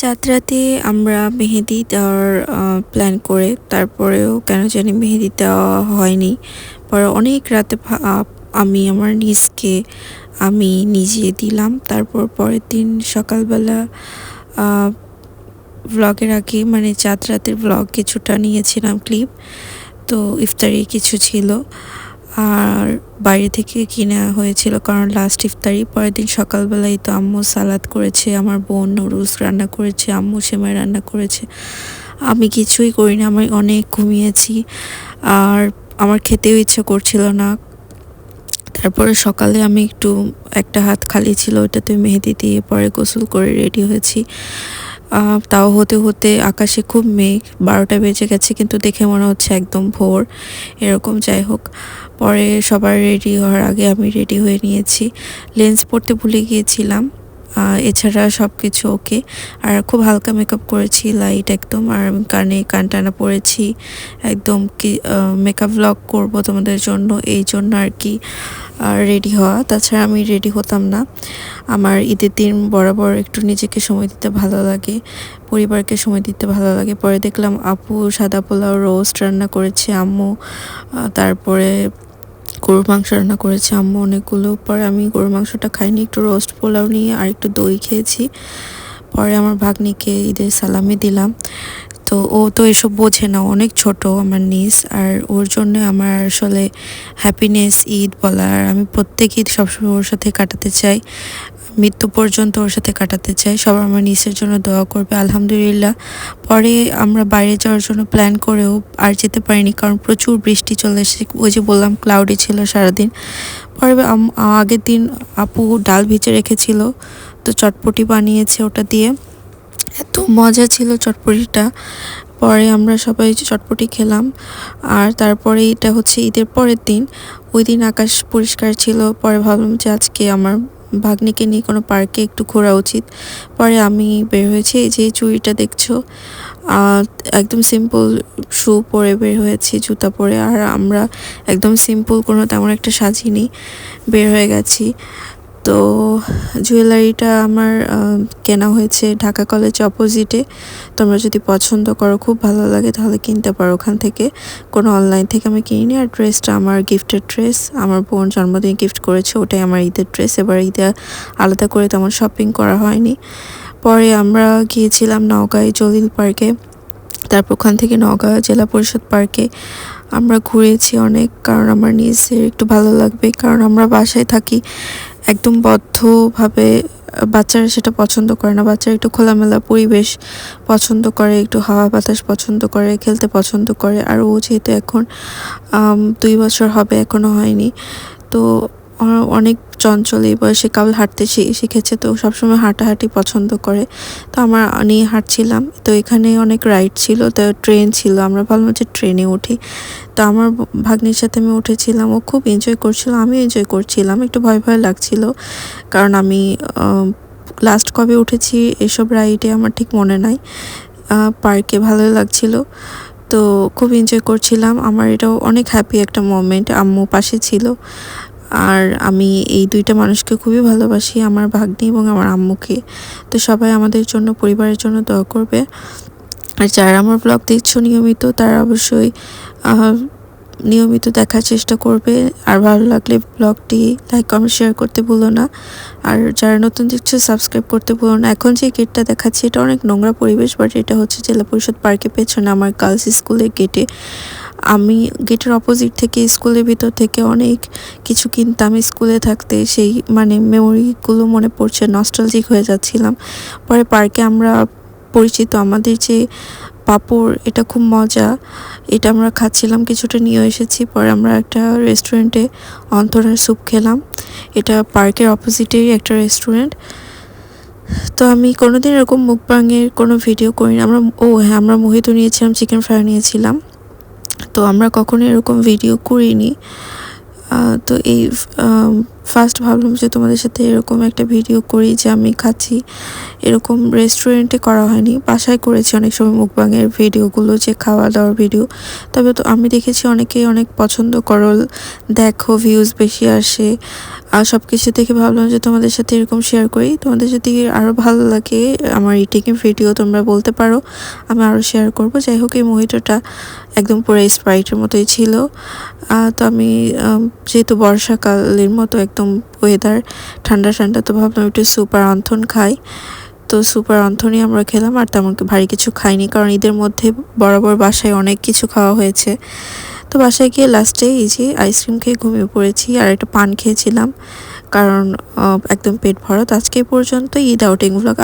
যাত্রাতে আমরা মেহেদি দেওয়ার প্ল্যান করে তারপরেও কেন জানি মেহেদি দেওয়া হয়নি। পরে অনেক রাতে আমি আমার নিজকে আমি নিজে দিলাম। তারপর পরের দিন সকালবেলা ভ্লগের আগে মানে যাত্রাতের ভ্লগ কিছুটা নিয়েছিলাম ক্লিপ। তো ইফতারি কিছু ছিল আর বাইরে থেকে কিনা হয়েছিল, কারণ লাস্ট ইফতারি পরের দিন সকালবেলায় তো আম্মু সালাদ করেছে, আমার বোন নুডলস রান্না করেছে, আম্মু সেমাই রান্না করেছে। আমি কিছুই করিনি, আমি অনেক ঘুমিয়েছি আর আমার খেতেও ইচ্ছা করছিল না। তারপরে সকালে আমি একটা হাত খালি ছিল, ওইটাতে মেহেদি দিয়ে পরে গোসল করে রেডি হয়েছি। তাও হতে হতে আকাশে খুব মেঘ, 12টা বেজে গেছে, কিন্তু দেখে মনে হচ্ছে একদম ভোর এরকম। যাই হোক, পরে সবার রেডি হওয়ার আগে আমি রেডি হয়ে নিয়েছি। লেন্স পরতে ভুলে গিয়েছিলাম, এছাড়া সব কিছু ওকে। আর খুব হালকা মেকআপ করেছি, লাইট একদম। আর কানে কান টানা পরেছি একদম, কি মেকআপ ভ্লগ করবো তোমাদের জন্য, এই জন্য আর কি রেডি হওয়া। তাছাড়া আমি রেডি হতাম না। আমার ঈদের দিন বরাবর একটু নিজেকে সময় দিতে ভালো লাগে, পরিবারকে সময় দিতে ভালো লাগে। পরে দেখলাম আপু সাদা পোলাও রোস্ট রান্না করেছে, আম্মু তারপরে গরুর মাংস রান্না করেছে আম্মু অনেকগুলো। পরে আমি গরুর মাংসটা খাইনি, একটু রোস্ট পোলাও নিয়ে আর একটু দই খেয়েছি। পরে আমার ভাগ্নিকে ঈদের সালামি দিলাম। তো ও তো এসব বোঝে না, অনেক ছোট আমার নিস, আর ওর জন্য আমার আসলে হ্যাপিনেস ঈদ বলা। আর আমি প্রত্যেক ঈদ সবসময় ওর সাথে কাটাতে চাই, মৃত্যু পর্যন্ত ওর সাথে কাটাতে চাই। সবাই আমার নিসের জন্য দোয়া করবে আলহামদুলিল্লাহ। পরে আমরা বাইরে যাওয়ার জন্য প্ল্যান করেও আর যেতে পারিনি, কারণ প্রচুর বৃষ্টি চলে এসেছে। ওই যে বললাম ক্লাউডি ছিল সারাদিন। পরে আগের দিন আপু ডাল ভিজে রেখেছিল, তো চটপটি বানিয়েছে ওটা দিয়ে, এত মজা ছিল চটপটিটা। পরে আমরা সবাই চটপটি খেলাম। আর তারপরে এটা হচ্ছে ঈদের পরের দিন, ওই দিন আকাশ পরিষ্কার ছিল। পরে ভাবলাম যে আজকে আমার ভাগ্নিকে নিয়ে কোনো পার্কে একটু ঘোরা উচিত। পরে আমি বের হয়েছি, এই যে চুড়িটা দেখছো, একদম সিম্পল শু পরে বের হয়েছি, জুতা পরে। আর আমরা একদম সিম্পল, কোনো তেমন একটা সাজিনি, বের হয়ে গেছি। তো জুয়েলারিটা আমার কেনা হয়েছে ঢাকা কলেজ অপোজিটে। তোমরা যদি পছন্দ করো, খুব ভালো লাগে, তাহলে কিনতে পারো ওখান থেকে, কোনো অনলাইন থেকে আমি কিনিনি। আর ড্রেসটা আমার গিফটের ড্রেস, আমার বোন জন্মদিনে গিফট করেছে, ওটাই আমার ঈদের ড্রেস। এবার ঈদে আলাদা করে তেমন শপিং করা হয়নি। পরে আমরা গিয়েছিলাম নওগাঁয় জলিল পার্কে, তারপর ওখান থেকে নওগাঁ জেলা পরিষদ পার্কে আমরা ঘুরেছি অনেক, কারণ আমার নিজের একটু ভালো লাগবে, কারণ আমরা বাসায় থাকি একদম বদ্ধভাবে। বাচ্চারা সেটা পছন্দ করে না, বাচ্চারা একটু খোলামেলা পরিবেশ পছন্দ করে, একটু হাওয়া বাতাস পছন্দ করে, খেলতে পছন্দ করে। আর ও যেহেতু এখন 2 বছর হবে, এখনও হয়নি, তো অনেক চঞ্চল, এই বয়সে কেবল হাঁটতে শিখেছে, তো সবসময় হাঁটাহাঁটি পছন্দ করে। তো আমরা নিয়ে হাঁটছিলাম, তো এখানে অনেক রাইড ছিল, তো ট্রেন ছিল, আমরা ভাবলাম যে ট্রেনে উঠি। তো আমার ভাগ্নির সাথে আমি উঠেছিলাম, ও খুব এনজয় করছিল, আমিও এনজয় করছিলাম। একটু ভয় ভয় লাগছিল, কারণ আমি লাস্ট কবে উঠেছি এসব রাইডে আমার ঠিক মনে নাই। পার্কে ভালোই লাগছিল, তো খুব এনজয় করছিলাম। আমার এটাও অনেক হ্যাপি একটা মোমেন্ট, আম্মু পাশে ছিল। আর আমি এই দুইটা মানুষকে খুবই ভালোবাসি, আমার ভাগ্নি এবং আমার আম্মুকে। তো সবাই আমাদের জন্য, পরিবারের জন্য দোয়া করবে। আর যারা আমার ব্লগ দেখছো নিয়মিত, তারা অবশ্যই নিয়মিত দেখার চেষ্টা করবে। আর ভালো লাগলে ব্লগটি লাইক কমেন্ট শেয়ার করতে ভুলো না। আর যারা নতুন দেখছো সাবস্ক্রাইব করতে ভুলো না। এখন যে গেটটা দেখাচ্ছি, এটা অনেক নোংরা পরিবেশ, বাট এটা হচ্ছে জেলা পরিষদ পার্কের পেছনে আমার গার্লস স্কুলের গেটে। আমি গেটের অপোজিট থেকে, স্কুলের ভিতর থেকে অনেক কিছু কিনতাম স্কুলে থাকতে, সেই মানে মেমোরিগুলো মনে পড়ছে, নস্টালজিক হয়ে যাচ্ছিলাম। পরে পার্কে আমরা পরিচিত আমাদের যে পাঁপড়, এটা খুব মজা, এটা আমরা খাচ্ছিলাম, কিছুটা নিয়ে এসেছি। পরে আমরা একটা রেস্টুরেন্টে অন্তরার স্যুপ খেলাম, এটা পার্কের অপোজিটেই একটা রেস্টুরেন্ট। তো আমি কোনোদিন এরকম মুকবাংয়ের কোনো ভিডিও করিনি। হ্যাঁ, আমরা মোহিতো নিয়েছিলাম, চিকেন ফ্রাই নিয়েছিলাম, তো আমরা কখনো এরকম ভিডিও করিনি। তো এই ফার্স্ট ভাবলাম যে তোমাদের সাথে এরকম একটা ভিডিও করি যে আমি খাচ্ছি। এরকম রেস্টুরেন্টে করা হয়নি, বাসায় করেছি অনেক সময় মুকবাংয়ের ভিডিওগুলো, যে খাওয়া দাওয়ার ভিডিও। তবে তো আমি দেখেছি অনেকেই অনেক পছন্দ করো, দেখো ভিউজ বেশি আসে। আর সব কিছু দেখে ভাবলাম যে তোমাদের সাথে এরকম শেয়ার করি। তোমাদের যদি আরও ভালো লাগে আমার ইটিংয়ের ভিডিও তোমরা বলতে পারো, আমি আরও শেয়ার করব। যাই হোক, এই মোহিটোটা একদম পুরো স্প্রাইটের মতোই ছিল। তো আমি যেহেতু বর্ষাকালের মতো একদম ওয়েদার ঠান্ডা ঠান্ডা, তো ভাবলাম একটু সুপার অন্থন খাই। তো সুপার অন্থনই আমরা খেলাম, আর তেমন ভারী কিছু খাইনি, কারণ ঈদের মধ্যে বরাবর বাসায় অনেক কিছু খাওয়া হয়েছে। তো বাসায় গিয়ে লাস্টে এই যে আইসক্রিম খেয়ে ঘুমিয়ে পড়েছি, আর একটা পান খেয়েছিলাম, কারণ একদম পেট ভরা। তো আজকে পর্যন্ত ঈদ আউটিং ব্লগ।